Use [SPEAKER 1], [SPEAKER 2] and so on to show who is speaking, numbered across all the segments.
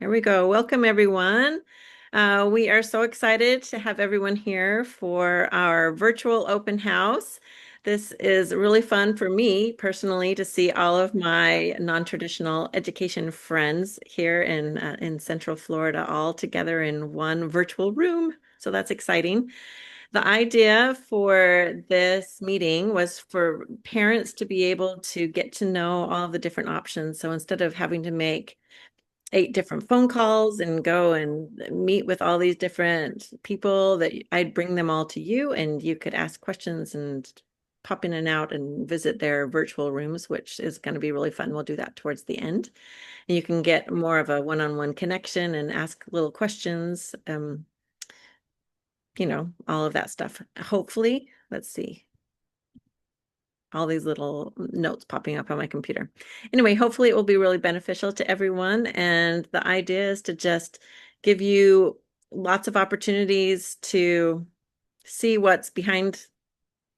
[SPEAKER 1] Here we go. Welcome, everyone. We are so excited to have everyone here for our virtual open house. This is really fun for me personally to see all of my non-traditional education friends here in Central Florida all together in one virtual room. So that's exciting. The idea for this meeting was for parents to be able to get to know all the different options. So instead of having to make 8 different phone calls and go and meet with all these different people, that I'd bring them all to you and you could ask questions and pop in and out and visit their virtual rooms, which is going to be really fun. We'll do that towards the end. And you can get more of a one-on-one connection and ask little questions, all of that stuff. Hopefully, let's see. All these little notes popping up on my computer. Anyway, hopefully it will be really beneficial to everyone. And the idea is to just give you lots of opportunities to see what's behind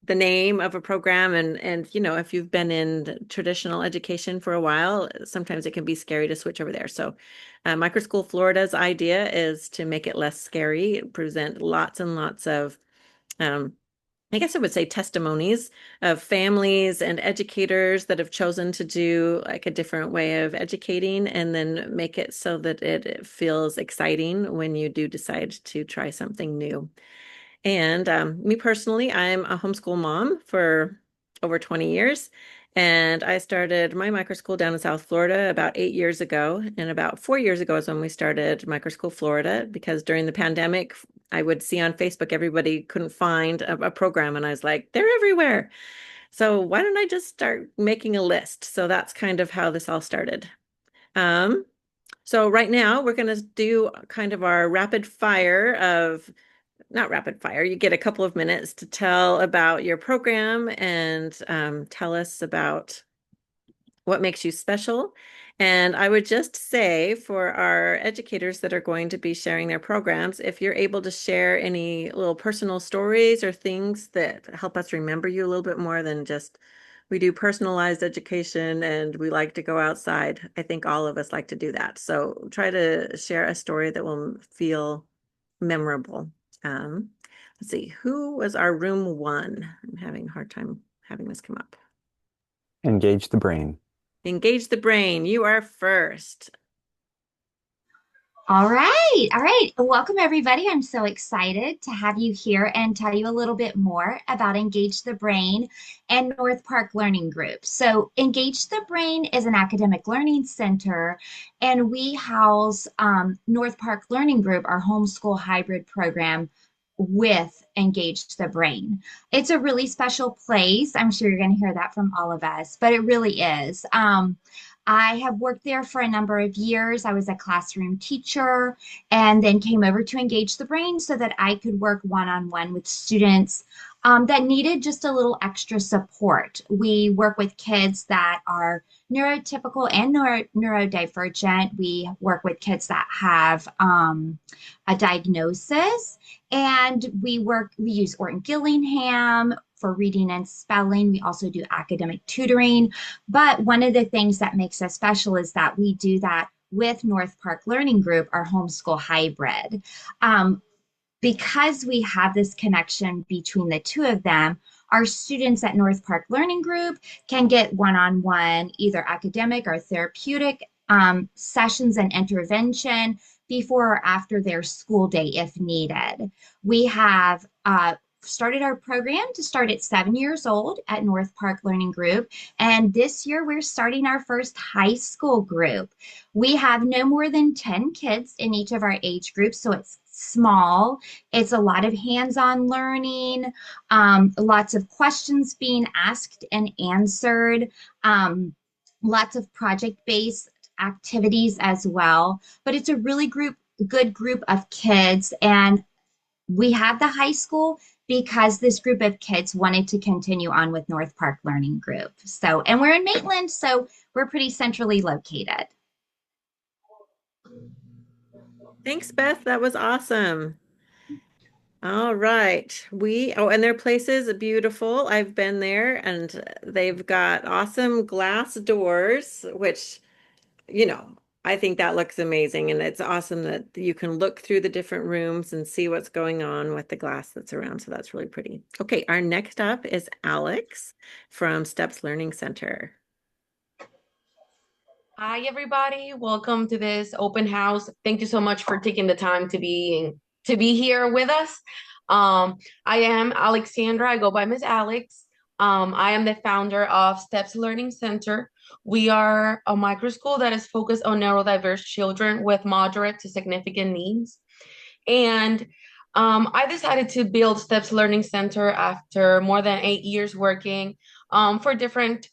[SPEAKER 1] the name of a program. And if you've been in traditional education for a while, sometimes it can be scary to switch over there. So Microschool Florida's idea is to make it less scary, present lots and lots of I guess I would say testimonies of families and educators that have chosen to do like a different way of educating and then make it so that it feels exciting when you do decide to try something new. And me personally, I'm a homeschool mom for over 20 years. And I started my microschool down in South Florida about 8 years ago. And about 4 years ago is when we started Microschool Florida, because during the pandemic, I would see on Facebook everybody couldn't find a program. And I was like, they're everywhere. So why don't I just start making a list? So that's kind of how this all started. Um, so right now we're going to do kind of our rapid fire of not rapid fire. You get a couple of minutes to tell about your program and tell us about what makes you special. And I would just say for our educators that are going to be sharing their programs, if you're able to share any little personal stories or things that help us remember you a little bit more than just we do personalized education and we like to go outside. I think all of us like to do that. So try to share a story that will feel memorable. Um, let's see, who was our room one? I'm having a hard time having this come up.
[SPEAKER 2] Engage the brain.
[SPEAKER 1] Engage the brain. You are first.
[SPEAKER 3] All right. All right. Welcome, everybody. I'm so excited to have you here and tell you a little bit more about Engage the Brain and North Park Learning Group. So, Engage the Brain is an academic learning center, and we house North Park Learning Group, our homeschool hybrid program with Engage the Brain. It's a really special place. I'm sure you're going to hear that from all of us, but it really is. I have worked there for a number of years. I was a classroom teacher and then came over to Engage the Brain so that I could work one-on-one with students that needed just a little extra support. We work with kids that are neurotypical and neurodivergent. We work with kids that have a diagnosis, and we use Orton Gillingham for reading and spelling. We also do academic tutoring. But one of the things that makes us special is that we do that with North Park Learning Group, our homeschool hybrid. Because we have this connection between the two of them, our students at North Park Learning Group can get one-on-one, either academic or therapeutic sessions and intervention before or after their school day if needed. We have started our program to start at 7 years old at North Park Learning Group. And this year we're starting our first high school group. We have no more than 10 kids in each of our age groups, so it's small. It's a lot of hands-on learning, lots of questions being asked and answered, lots of project-based activities as well. But it's a really good group of kids, and we have the high school because this group of kids wanted to continue on with North Park Learning Group. So, and we're in Maitland, so we're pretty centrally located.
[SPEAKER 1] Thanks, Beth. That was awesome. All right. And their place is beautiful. I've been there and they've got awesome glass doors, which, you know, I think that looks amazing, and it's awesome that you can look through the different rooms and see what's going on with the glass that's around. So that's really pretty. Okay, our next up is Alex from Steps Learning Center.
[SPEAKER 4] Hi, everybody. Welcome to this open house. Thank you so much for taking the time to be here with us. I am Alexandra. I go by Miss Alex. I am the founder of Steps Learning Center. We are a micro school that is focused on neurodiverse children with moderate to significant needs. And I decided to build Steps Learning Center after more than 8 years working for different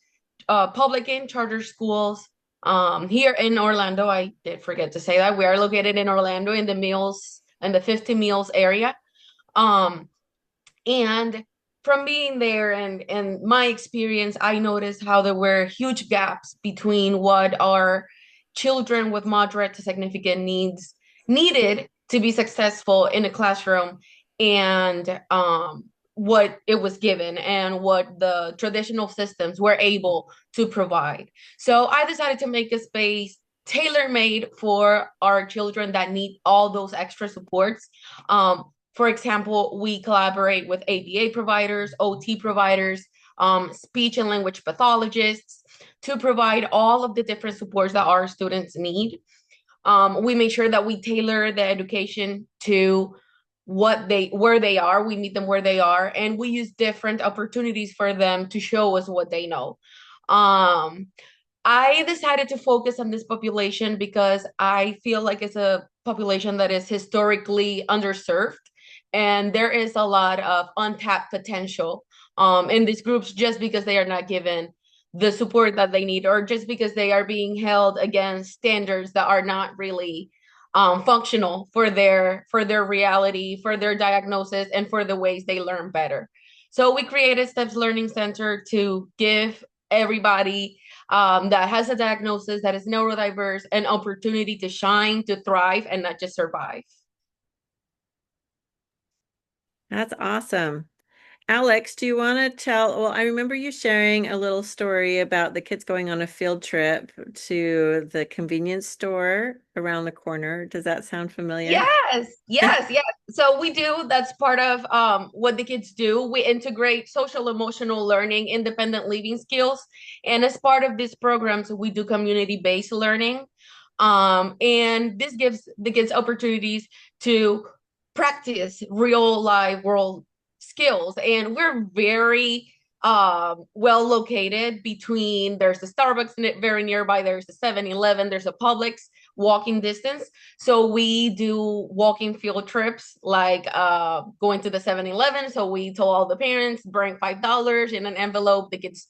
[SPEAKER 4] public and charter schools. Here in Orlando, I did forget to say that we are located in Orlando in the 50 Mills area. Um, and from being there and my experience, I noticed how there were huge gaps between what our children with moderate to significant needs needed to be successful in a classroom and what it was given and what the traditional systems were able to provide. So I decided to make a space tailor-made for our children that need all those extra supports. For example, we collaborate with ABA providers, OT providers, speech and language pathologists to provide all of the different supports that our students need. We make sure that we tailor the education to where they are. We meet them where they are, and we use different opportunities for them to show us what they know. Um, I decided to focus on this population because I feel like it's a population that is historically underserved, and there is a lot of untapped potential in these groups just because they are not given the support that they need, or just because they are being held against standards that are not really functional for their reality, for their diagnosis, and for the ways they learn better. So we created Steps Learning Center to give everybody that has a diagnosis that is neurodiverse an opportunity to shine, to thrive, and not just survive.
[SPEAKER 1] That's awesome. Alex, do you want to tell? Well, I remember you sharing a little story about the kids going on a field trip to the convenience store around the corner. Does that sound familiar?
[SPEAKER 4] Yes. So we do, that's part of what the kids do. We integrate social emotional learning, independent living skills. And as part of these programs, we do community-based learning. And this gives the kids opportunities to practice real life world skills. And we're very well located between, there's a Starbucks very nearby, there's a 7-Eleven, there's a Publix walking distance. So we do walking field trips, like going to the 7-Eleven. So we told all the parents, bring $5 in an envelope. The kids,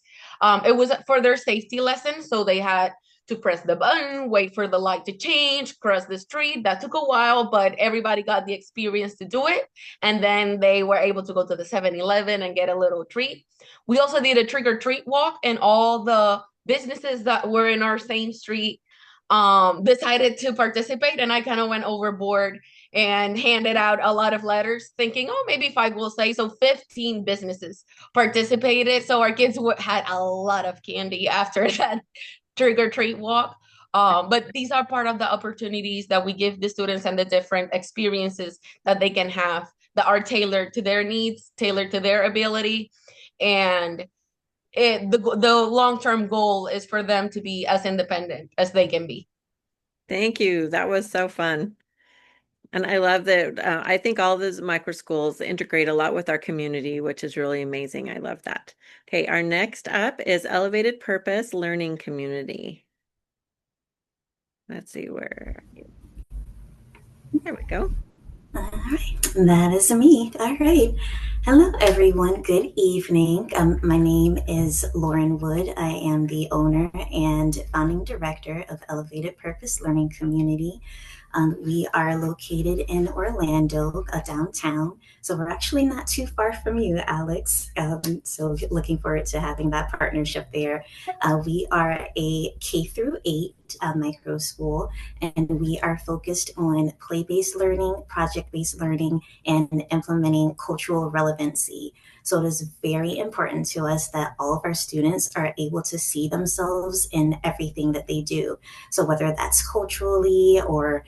[SPEAKER 4] it was for their safety lesson. So they had to press the button, wait for the light to change, cross the street. That took a while, but everybody got the experience to do it. And then they were able to go to the 7-Eleven and get a little treat. We also did a trick or treat walk, and all the businesses that were in our same street decided to participate. And I kind of went overboard and handed out a lot of letters thinking, oh, maybe 5 will say. So 15 businesses participated. So our kids had a lot of candy after that trick or treat walk. But these are part of the opportunities that we give the students and the different experiences that they can have that are tailored to their needs, tailored to their ability. And the long-term goal is for them to be as independent as they can be.
[SPEAKER 1] Thank you. That was so fun. And I love that. I think all those micro schools integrate a lot with our community, which is really amazing. I love that. Okay, our next up is Elevated Purpose Learning Community. Let's see where. There we go.
[SPEAKER 5] All right, that is me. All right. Hello, everyone. Good evening. My name is Lauren Wood. I am the owner and founding director of Elevated Purpose Learning Community. We are located in Orlando, downtown. So we're actually not too far from you, Alex. So looking forward to having that partnership there. We are a K through 8 micro school, and we are focused on play-based learning, project-based learning, and implementing cultural relevancy. So it is very important to us that all of our students are able to see themselves in everything that they do. So whether that's culturally or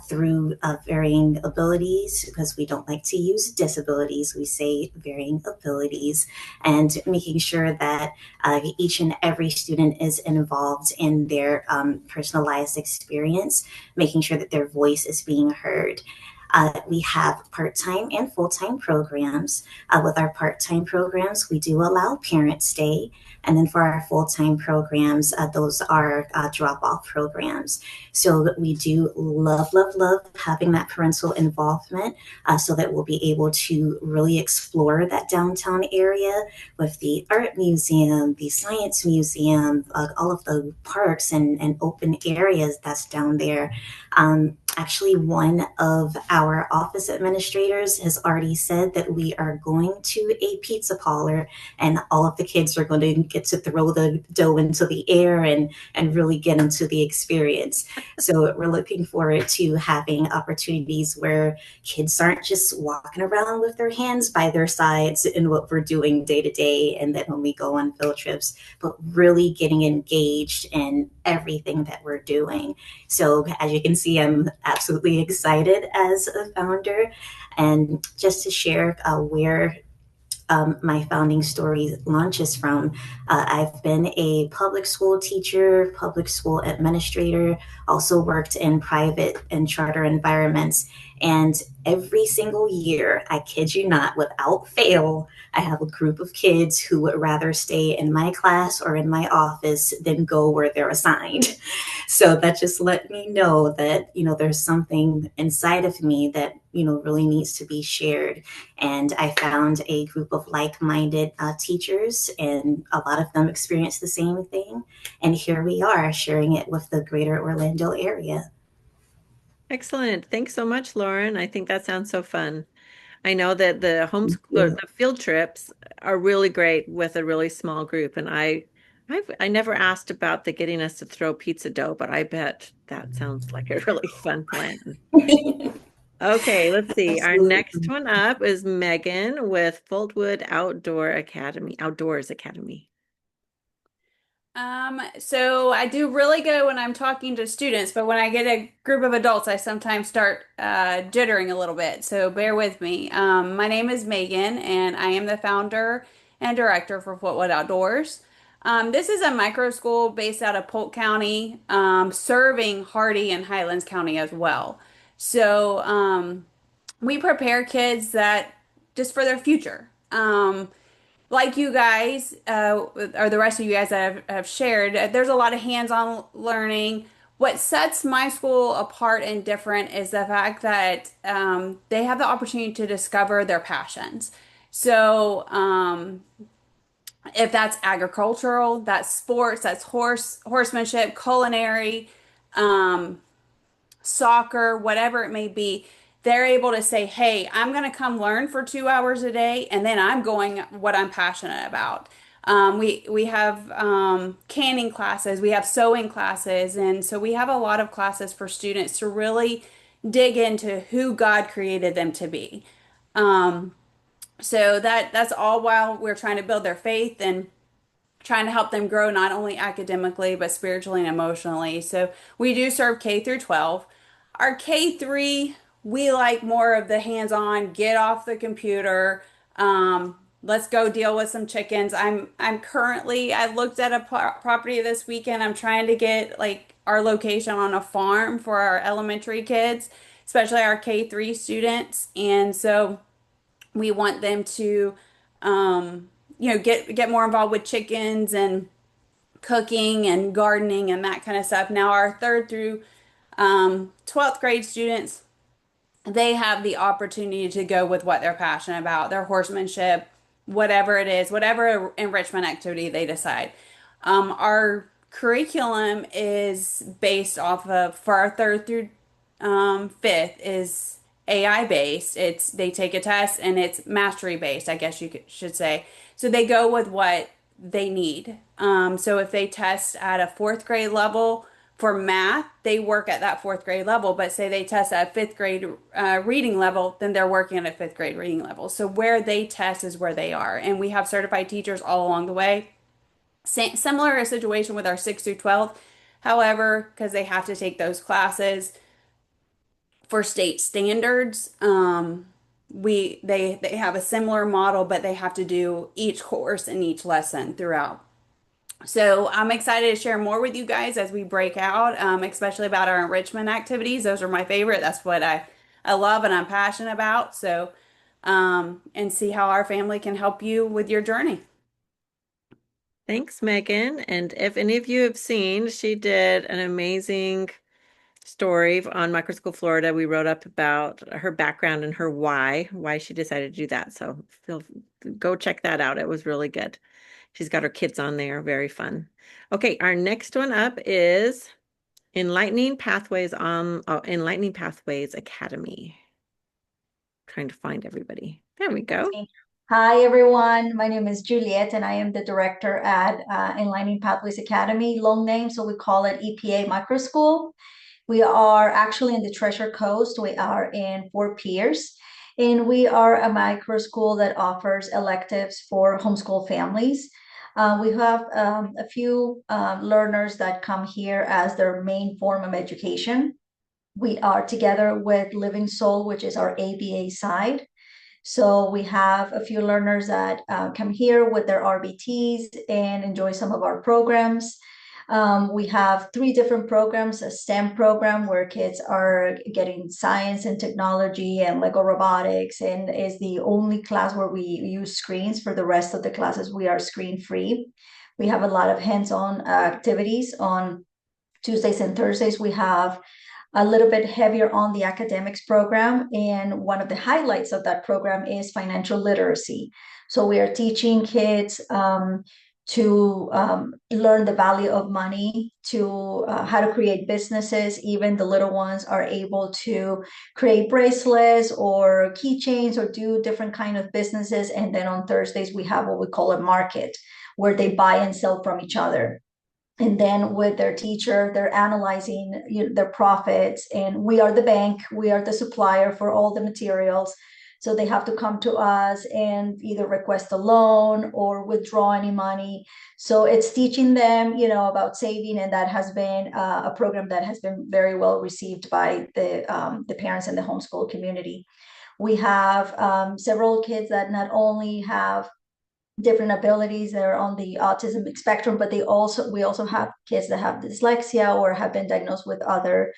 [SPEAKER 5] through varying abilities, because we don't like to use disabilities, we say varying abilities, and making sure that each and every student is involved in their personalized experience, making sure that their voice is being heard. We have part-time and full-time programs. With our part-time programs, we do allow parent stay. And then for our full-time programs, those are drop-off programs. So we do love, love, love having that parental involvement so that we'll be able to really explore that downtown area with the art museum, the science museum, all of the parks and open areas that's down there. Actually, one of our office administrators has already said that we are going to a pizza parlor and all of the kids are going to get to throw the dough into the air and really get into the experience. So we're looking forward to having opportunities where kids aren't just walking around with their hands by their sides in what we're doing day to day, and then when we go on field trips, but really getting engaged in everything that we're doing. So as you can see, I'm absolutely excited as a founder. And just to share where my founding story launches from. I've been a public school teacher, public school administrator, also worked in private and charter environments. And every single year, I kid you not, without fail, I have a group of kids who would rather stay in my class or in my office than go where they're assigned. So that just let me know that, there's something inside of me that, really needs to be shared. And I found a group of like-minded teachers, and a lot of them experienced the same thing. And here we are sharing it with the greater Orlando area.
[SPEAKER 1] Excellent. Thanks so much, Lauren. I think that sounds so fun. I know that the homeschool or the field trips are really great with a really small group. And I never asked about the getting us to throw pizza dough, but I bet that sounds like a really fun plan. Okay, let's see. Our
[SPEAKER 5] Absolutely.
[SPEAKER 1] next one up is Megan with Fultwood Outdoors Academy.
[SPEAKER 6] So I do really good when I'm talking to students, but when I get a group of adults, I sometimes start jittering a little bit. So bear with me. My name is Megan, and I am the founder and director for Fultwood Outdoors. This is a micro school based out of Polk County, serving Hardy and Highlands County as well. So we prepare kids that just for their future. Like you guys, or the rest of you guys that have shared, there's a lot of hands-on learning. What sets my school apart and different is the fact that they have the opportunity to discover their passions. So, if that's agricultural, that's sports, that's horsemanship, culinary, um, soccer, whatever it may be, they're able to say, hey, I'm going to come learn for 2 hours a day, and then I'm going what I'm passionate about. We have canning classes, we have sewing classes, and so we have a lot of classes for students to really dig into who God created them to be. Um, so that's all while we're trying to build their faith and trying to help them grow not only academically but spiritually and emotionally. So we do serve K through 12. Our K3, we like more of the hands-on, get off the computer. Let's go deal with some chickens. I'm currently, I looked at a property this weekend. I'm trying to get like our location on a farm for our elementary kids, especially our K3 students. And so we want them to get more involved with chickens and cooking and gardening and that kind of stuff. Now our third through 12th grade students, they have the opportunity to go with what they're passionate about, their horsemanship, whatever it is, whatever enrichment activity they decide. Our curriculum is based off of, for our third through fifth, is AI based. They take a test and it's mastery based, I guess should say. So they go with what they need. So if they test at a fourth grade level for math, they work at that fourth grade level, but say they test at fifth grade reading level, then they're working at a fifth grade reading level. So where they test is where they are. And we have certified teachers all along the way. Similar situation with our 6th through 12th. However, because they have to take those classes for state standards, they have a similar model, but they have to do each course and each lesson throughout. So I'm excited to share more with you guys as we break out, especially about our enrichment activities. Those are my favorite. That's what I love and I'm passionate about. So, and see how our family can help you with your journey.
[SPEAKER 1] Thanks, Megan. And if any of you have seen, she did an amazing story on Microschool Florida. We wrote up about her background and her why she decided to do that. So go check that out. It was really good. She's got her kids on there. Very fun. Okay, our next one up is Enlightening Pathways Enlightening Pathways Academy. Trying to find everybody. There we go.
[SPEAKER 7] Hi, everyone. My name is Juliet, and I am the director at Enlightening Pathways Academy, long name, so we call it EPA Microschool. We are actually in the Treasure Coast. We are in Fort Pierce, and we are a microschool that offers electives for homeschool families. We have a few learners that come here as their main form of education. We are together with Living Soul, which is our ABA side. So we have a few learners that come here with their RBTs and enjoy some of our programs. We have 3 different programs: a STEM program where kids are getting science and technology and Lego robotics, and is the only class where we use screens. For the rest of the classes, we are screen free. We have a lot of hands-on activities. On Tuesdays and Thursdays, we have a little bit heavier on the academics program. And one of the highlights of that program is financial literacy. So we are teaching kids to learn the value of money, to how to create businesses. Even the little ones are able to create bracelets or keychains or do different kind of businesses. And then on Thursdays, we have what we call a market, where they buy and sell from each other. And then with their teacher, they're analyzing their profits, and we are the bank, we are the supplier for all the materials. So they have to come to us and either request a loan or withdraw any money. So it's teaching them, about saving, and that has been a program that has been very well received by the parents and the homeschool community. We have several kids that not only have different abilities, they're on the autism spectrum, but we also have kids that have dyslexia or have been diagnosed with other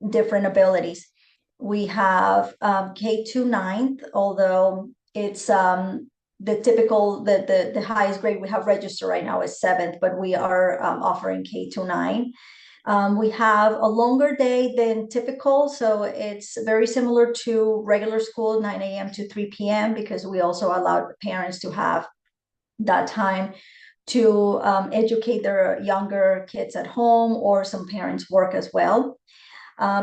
[SPEAKER 7] different abilities. We have K to 9th, although it's the typical, the highest grade we have registered right now is 7th, but we are offering K to 9. We have a longer day than typical, so it's very similar to regular school, 9 a.m. to 3 p.m., because we also allow parents to have that time to educate their younger kids at home, or some parents work as well.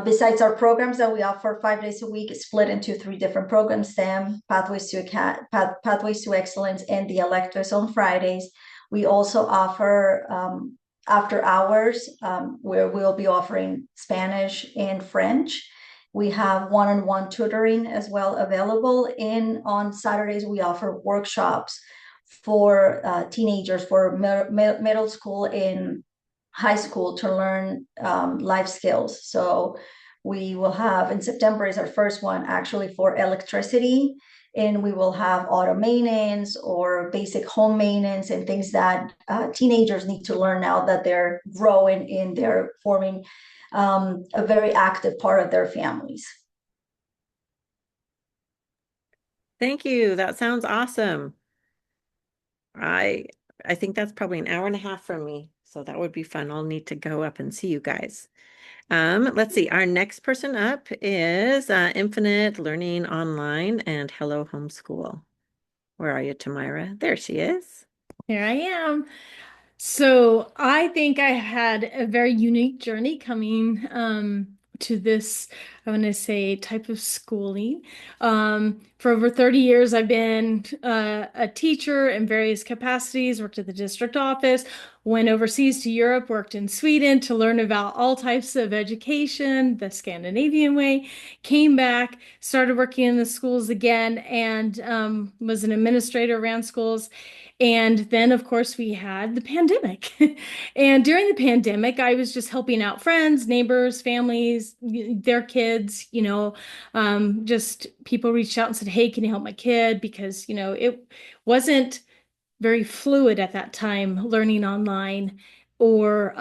[SPEAKER 7] Besides our programs that we offer 5 days a week, split into 3 different programs: STEM, Pathways to Excellence, and the electives on Fridays. We also offer after hours, where we'll be offering Spanish and French. We have one-on-one tutoring as well available. And on Saturdays, we offer workshops for teenagers, for middle school and high school, to learn life skills. So we will have, in September is our first one actually, for electricity. And we will have auto maintenance or basic home maintenance and things that teenagers need to learn now that they're growing and they're forming a very active part of their families.
[SPEAKER 1] Thank you. That sounds awesome. I think that's probably an hour and a half from me, so that would be fun. I'll need to go up and see you guys. Let's see. Our next person up is Infinite Learning Online and Hello Homeschool. Where are you, Tamira? There she is.
[SPEAKER 8] Here I am. So I think I had a very unique journey coming to this I want to say, type of schooling. For over 30 years, I've been a teacher in various capacities, worked at the district office, went overseas to Europe, worked in Sweden to learn about all types of education, the Scandinavian way, came back, started working in the schools again, and was an administrator around schools. And then, of course, we had the pandemic. And during the pandemic, I was just helping out friends, neighbors, families, their kids, just people reached out and said, "Hey, can you help my kid?" Because, it wasn't very fluid at that time, learning online or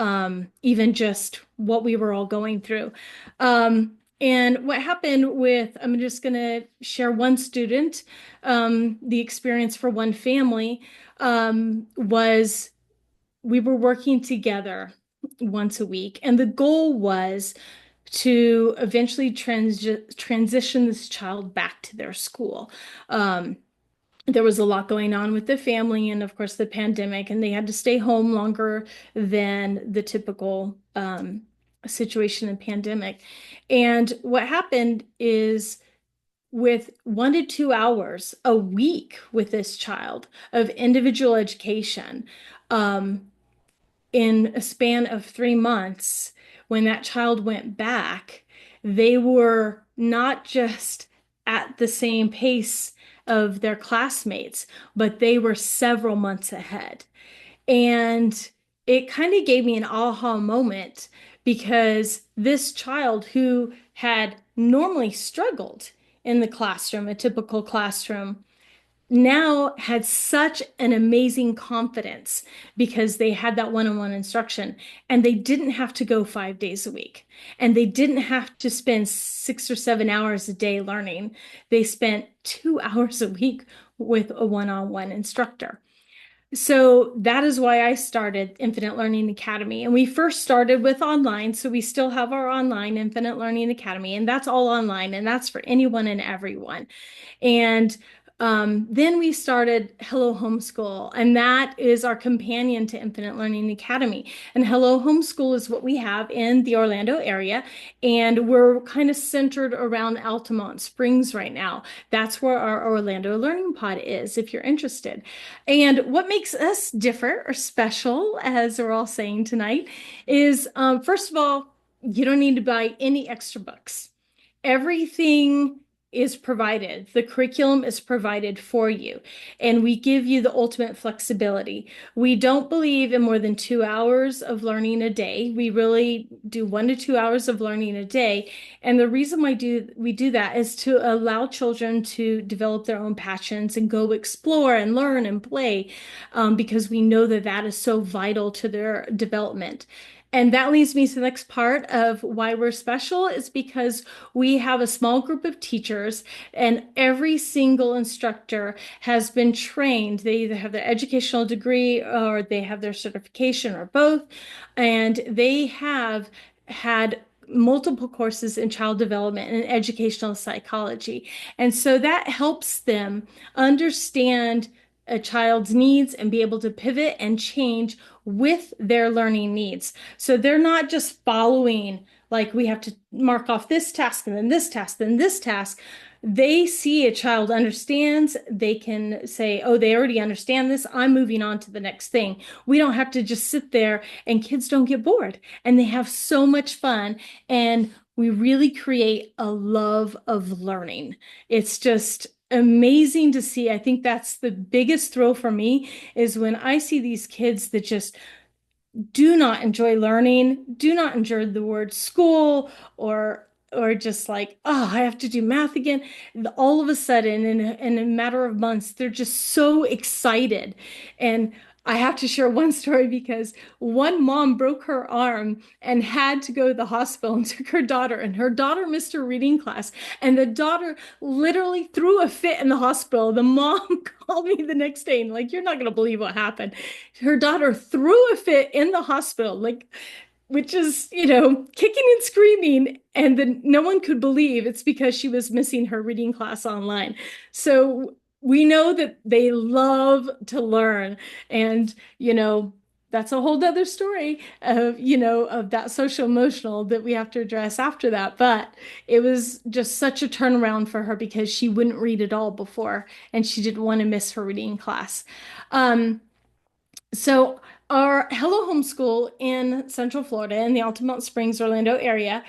[SPEAKER 8] even just what we were all going through. And what happened with, I'm just going to share one student, the experience for one family was we were working together once a week, and the goal was to eventually transition this child back to their school. There was a lot going on with the family and, of course, the pandemic, and they had to stay home longer than the typical situation in pandemic. And what happened is with 1 to 2 hours a week with this child of individual education, in a span of 3 months, when that child went back, they were not just at the same pace of their classmates, but they were several months ahead. And it kind of gave me an aha moment because this child who had normally struggled in the classroom, a typical classroom, now had such an amazing confidence because they had that one-on-one instruction, and they didn't have to go 5 days a week, and they didn't have to spend 6 or 7 hours a day learning. They spent 2 hours a week with a one-on-one instructor. So that is why I started Infinite Learning Academy. And we first started with online. So we still have our online Infinite Learning Academy, and that's all online, and that's for anyone and everyone. And then we started Hello Homeschool, and that is our companion to Infinite Learning Academy. And Hello Homeschool is what we have in the Orlando area, and we're kind of centered around Altamont Springs right now. That's where our Orlando Learning Pod is, if you're interested. And what makes us different or special, as we're all saying tonight, is first of all, you don't need to buy any extra books. Everything is provided. The curriculum is provided for you, and we give you the ultimate flexibility. We don't believe in more than 2 hours of learning a day. We really do 1 to 2 hours of learning a day. And the reason why we do that is to allow children to develop their own passions and go explore and learn and play, because we know that that is so vital to their development. And that leads me to the next part of why we're special is because we have a small group of teachers, and every single instructor has been trained. They either have their educational degree or they have their certification or both. And they have had multiple courses in child development and educational psychology. And so that helps them understand a child's needs and be able to pivot and change with their learning needs. So they're not just following, like we have to mark off this task and then this task, then this task. They see a child understands, they can say, oh, they already understand this, I'm moving on to the next thing. We don't have to just sit there, and kids don't get bored, and they have so much fun, and we really create a love of learning. It's just amazing to see. I think that's the biggest thrill for me is when I see these kids that just do not enjoy learning, do not enjoy the word school, or just like, oh, I have to do math again. All of a sudden, in a matter of months, they're just so excited. And I have to share one story because one mom broke her arm and had to go to the hospital and took her daughter, and her daughter missed her reading class, and the daughter literally threw a fit in the hospital. The mom called me the next day and like, you're not going to believe what happened. Her daughter threw a fit in the hospital, like, which is, kicking and screaming, and then no one could believe it's because she was missing her reading class online. So we know that they love to learn, and that's a whole other story of, of that social emotional that we have to address after that. But it was just such a turnaround for her because she wouldn't read at all before, and she didn't want to miss her reading class. Um, so our Hello Homeschool in Central Florida in the Altamont Springs, Orlando area,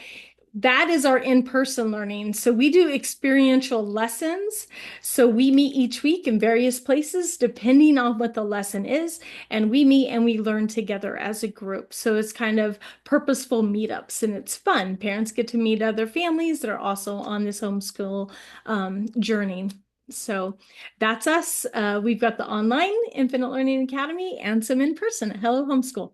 [SPEAKER 8] that is our in-person learning. So we do experiential lessons. So we meet each week in various places, depending on what the lesson is. And we meet and we learn together as a group. So it's kind of purposeful meetups and it's fun. Parents get to meet other families that are also on this homeschool journey. So that's us. We've got the online Infinite Learning Academy and some in person at Hello Homeschool.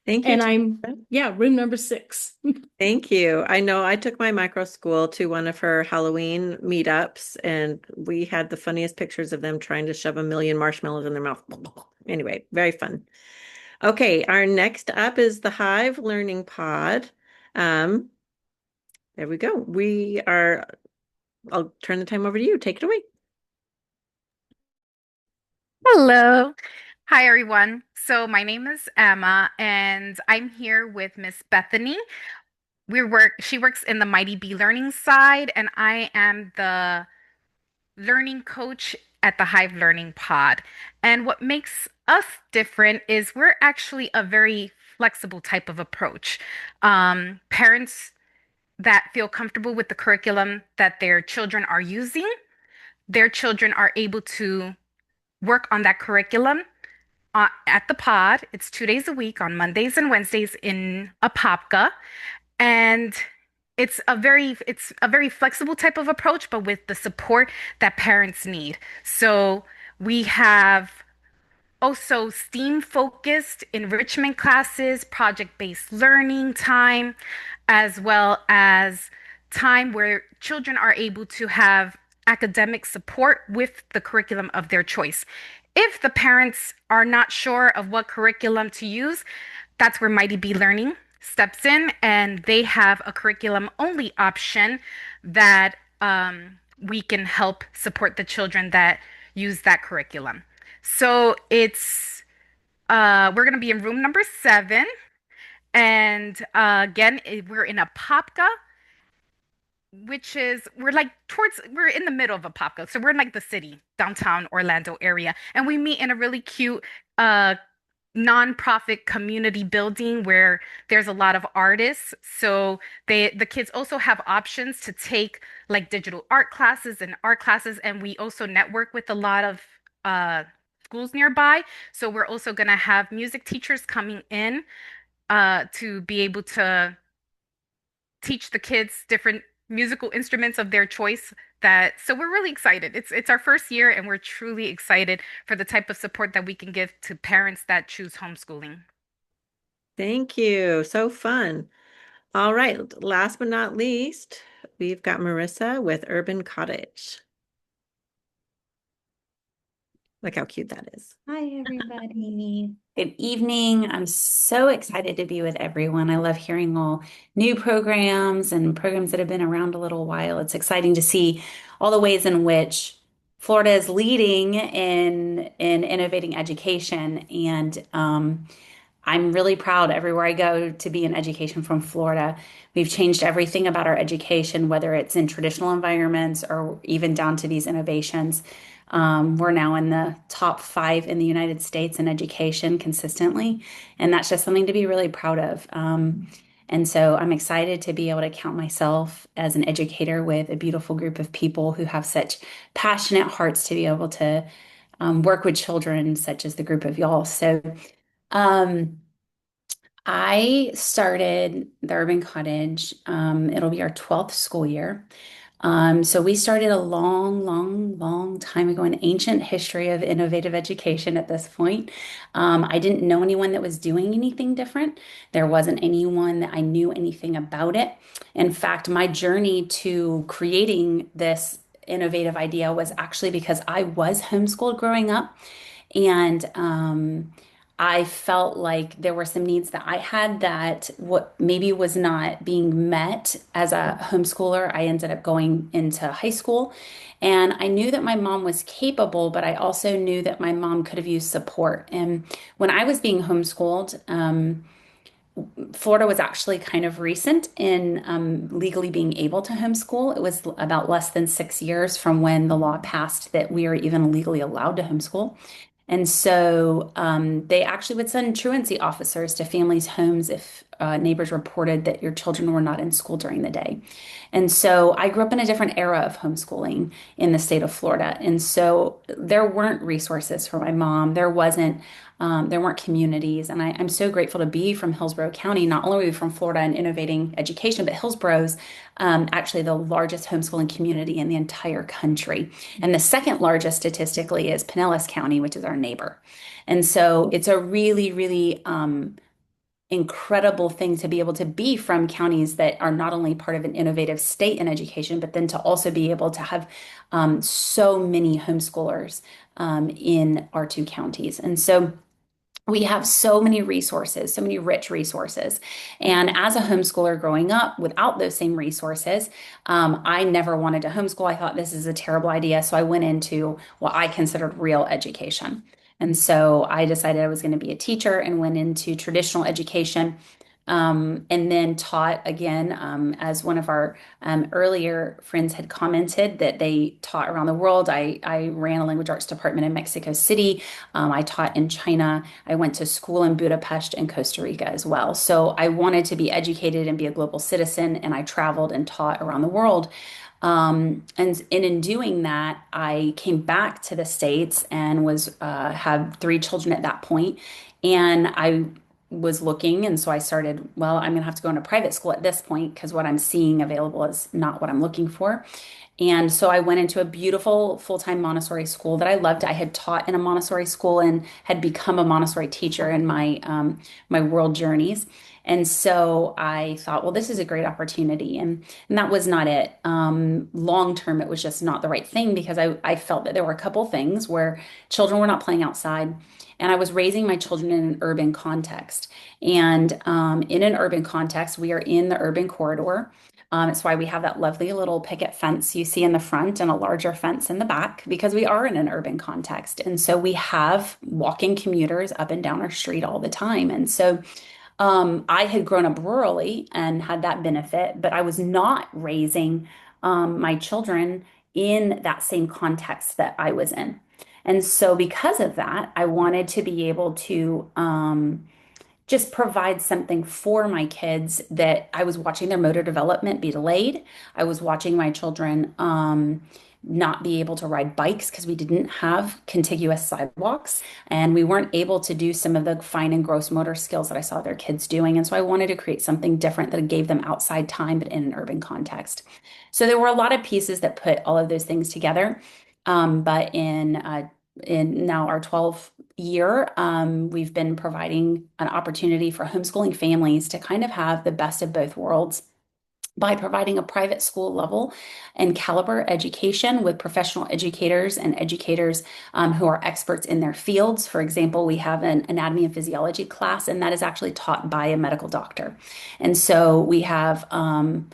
[SPEAKER 1] Thank you.
[SPEAKER 8] And room number 6.
[SPEAKER 1] Thank you. I know I took my micro school to one of her Halloween meetups, and we had the funniest pictures of them trying to shove a million marshmallows in their mouth. Anyway, very fun. Okay, our next up is the Hive Learning Pod. There we go. I'll turn the time over to you. Take it away.
[SPEAKER 9] Hello. Hi, everyone. So my name is Emma, and I'm here with Miss Bethany. She works in the Mighty Bee Learning side, and I am the learning coach at the Hive Learning Pod. And what makes us different is we're actually a very flexible type of approach. Parents that feel comfortable with the curriculum that their children are using, their children are able to work on that curriculum at the pod. It's 2 days a week on Mondays and Wednesdays in Apopka. And it's a very flexible type of approach, but with the support that parents need. So we have also STEAM focused enrichment classes, project based learning time, as well as time where children are able to have academic support with the curriculum of their choice. If the parents are not sure of what curriculum to use, that's where Mighty Bee Learning steps in, and they have a curriculum only option that we can help support the children that use that curriculum. So we're going to be in room number 7. And again, we're in Apopka, which is, we're in the middle of Apopka. So we're in like the city, downtown Orlando area. And we meet in a really cute nonprofit community building where there's a lot of artists. So the kids also have options to take like digital art classes and art classes. And we also network with a lot of schools nearby. So we're also going to have music teachers coming in to be able to teach the kids different musical instruments of their choice. So we're really excited. It's our first year, and we're truly excited for the type of support that we can give to parents that choose homeschooling.
[SPEAKER 1] Thank you. So fun. All right. Last but not least, we've got Marissa with Urban Cottage. Look how cute that is.
[SPEAKER 5] Hi, everybody. Good evening. I'm so excited to be with everyone. I love hearing all new programs and programs that have been around a little while. It's exciting to see all the ways in which Florida is leading in innovating education. And I'm really proud everywhere I go to be in education from Florida. We've changed everything about our education, whether it's in traditional environments or even down to these innovations. We're now in the top 5 in the United States in education consistently, and that's just something to be really proud of. And so I'm excited to be able to count myself as an educator with a beautiful group of people who have such passionate hearts to be able to work with children, such as the group of y'all. So I started the Urban Cottage. It'll be our 12th school year. So we started a long, long, long time ago, an ancient history of innovative education at this point. I didn't know anyone that was doing anything different. There wasn't anyone that I knew anything about it. In fact, my journey to creating this innovative idea was actually because I was homeschooled growing up. And
[SPEAKER 10] I felt like there were some needs that I had that what maybe was not being met as a homeschooler. I ended up going into high school, and I knew that my mom was capable, but I also knew that my mom could have used support. And when I was being homeschooled, Florida was actually kind of recent in legally being able to homeschool. It was about less than 6 years from when the law passed that we are even legally allowed to homeschool. And so they actually would send truancy officers to families' homes if neighbors reported that your children were not in school during the day. And so I grew up in a different era of homeschooling in the state of Florida. And so there weren't resources for my mom. There weren't communities. And I'm so grateful to be from Hillsborough County. Not only are we from Florida and innovating education, but Hillsborough's actually the largest homeschooling community in the entire country. And the second largest statistically is Pinellas County, which is our neighbor. And so it's a really, really incredible thing to be able to be from counties that are not only part of an innovative state in education, but then to also be able to have so many homeschoolers in our two counties. And so we have so many resources, so many rich resources. And as a homeschooler growing up without those same resources, I never wanted to homeschool. I thought this is a terrible idea. So I went into what I considered real education. And so I decided I was going to be a teacher and went into traditional education. And then taught again, as one of our earlier friends had commented, that they taught around the world. I ran a language arts department in Mexico City. I taught in China. I went to school in Budapest and Costa Rica as well. So I wanted to be educated and be a global citizen, and I traveled and taught around the world. And in doing that, I came back to the States and was had three children at that point, and I was looking, and so I started, well, I'm gonna have to go into private school at this point because what I'm seeing available is not what I'm looking for. And so I went into a beautiful full-time Montessori school that I loved. I had taught in a Montessori school and had become a Montessori teacher in my world journeys. And so I thought, well, this is a great opportunity. And that was not it. Long term, it was just not the right thing because I felt that there were a couple things where children were not playing outside. And I was raising my children in an urban context. And in an urban context, we are in the urban corridor. It's why we have that lovely little picket fence you see in the front and a larger fence in the back because we are in an urban context. And so we have walking commuters up and down our street all the time. And so I had grown up rurally and had that benefit, but I was not raising my children in that same context that I was in. And so, because of that, I wanted to be able to just provide something for my kids that I was watching their motor development be delayed. I was watching my children not be able to ride bikes because we didn't have contiguous sidewalks and we weren't able to do some of the fine and gross motor skills that I saw their kids doing. And so I wanted to create something different that gave them outside time, but in an urban context. So there were a lot of pieces that put all of those things together. But in now our 12th year, we've been providing an opportunity for homeschooling families to kind of have the best of both worlds by providing a private school level and caliber education with professional educators and educators who are experts in their fields. For example, we have an anatomy and physiology class, and that is actually taught by a medical doctor. And so we have an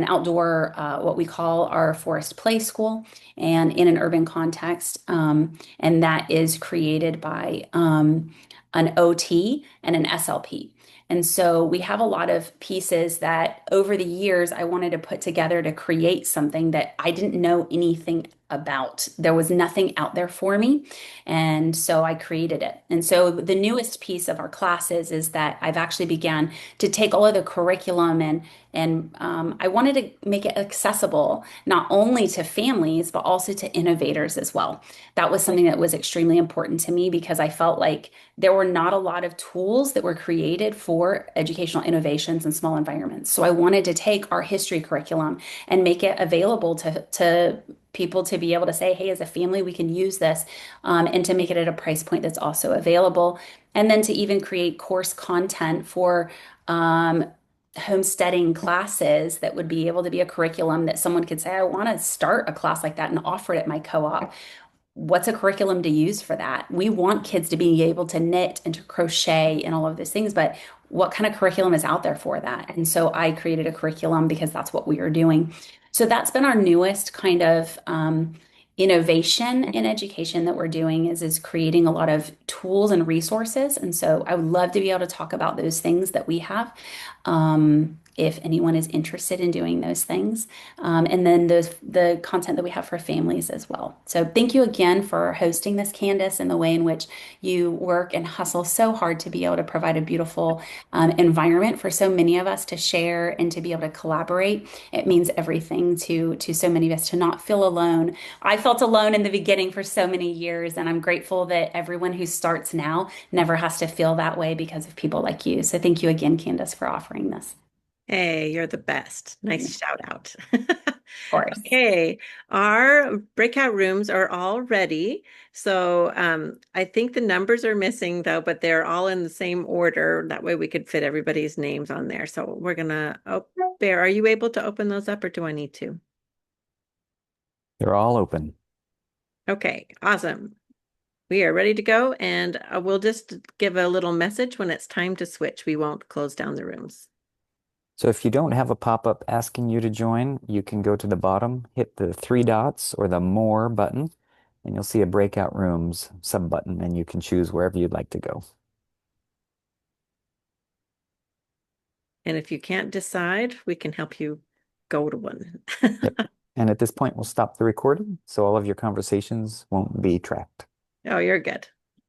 [SPEAKER 10] outdoor, what we call our forest play school, and in an urban context, and that is created by an OT and an SLP. And so we have a lot of pieces that over the years I wanted to put together to create something that I didn't know anything about. There was nothing out there for me. And so I created it. And so the newest piece of our classes is that I've actually began to take all of the curriculum and I wanted to make it accessible not only to families, but also to innovators as well. That was something that was extremely important to me because I felt like there were not a lot of tools that were created for educational innovations in small environments. So I wanted to take our history curriculum and make it available to people to be able to say, hey, as a family, we can use this, and to make it at a price point that's also available. And then to even create course content for homesteading classes that would be able to be a curriculum that someone could say, I want to start a class like that and offer it at my co-op. what's a curriculum to use for that? We want kids to be able to knit and to crochet and all of those things, but what kind of curriculum is out there for that? And so I created a curriculum because that's what we are doing. So that's been our newest kind of innovation in education that we're doing is creating a lot of tools and resources. And so I would love to be able to talk about those things that we have. If anyone is interested in doing those things. And then the content that we have for families as well. So thank you again for hosting this, Candace, and the way in which you work and hustle so hard to be able to provide a beautiful environment for so many of us to share and to be able to collaborate. It means everything to so many of us to not feel alone. I felt alone in the beginning for so many years, and I'm grateful that everyone who starts now never has to feel that way because of people like you. So thank you again, Candace, for offering this.
[SPEAKER 1] Hey, you're the best. Nice shout out.
[SPEAKER 10] Of course.
[SPEAKER 1] Okay, our breakout rooms are all ready. So I think the numbers are missing though, but they're all in the same order. That way we could fit everybody's names on there. So we're gonna, oh, Bear, are you able to open those up or do I need to?
[SPEAKER 2] They're all open.
[SPEAKER 1] Okay, awesome. We are ready to go, and we'll just give a little message when it's time to switch. We won't close down the rooms.
[SPEAKER 2] So if you don't have a pop-up asking you to join, you can go to the bottom, hit the three dots or the More button, and you'll see a Breakout Rooms sub button, and you can choose wherever you'd like to go.
[SPEAKER 1] And if you can't decide, we can help you go to one.
[SPEAKER 2] Yep. And at this point, we'll stop the recording, so all of your conversations won't be tracked.
[SPEAKER 1] Oh, you're good.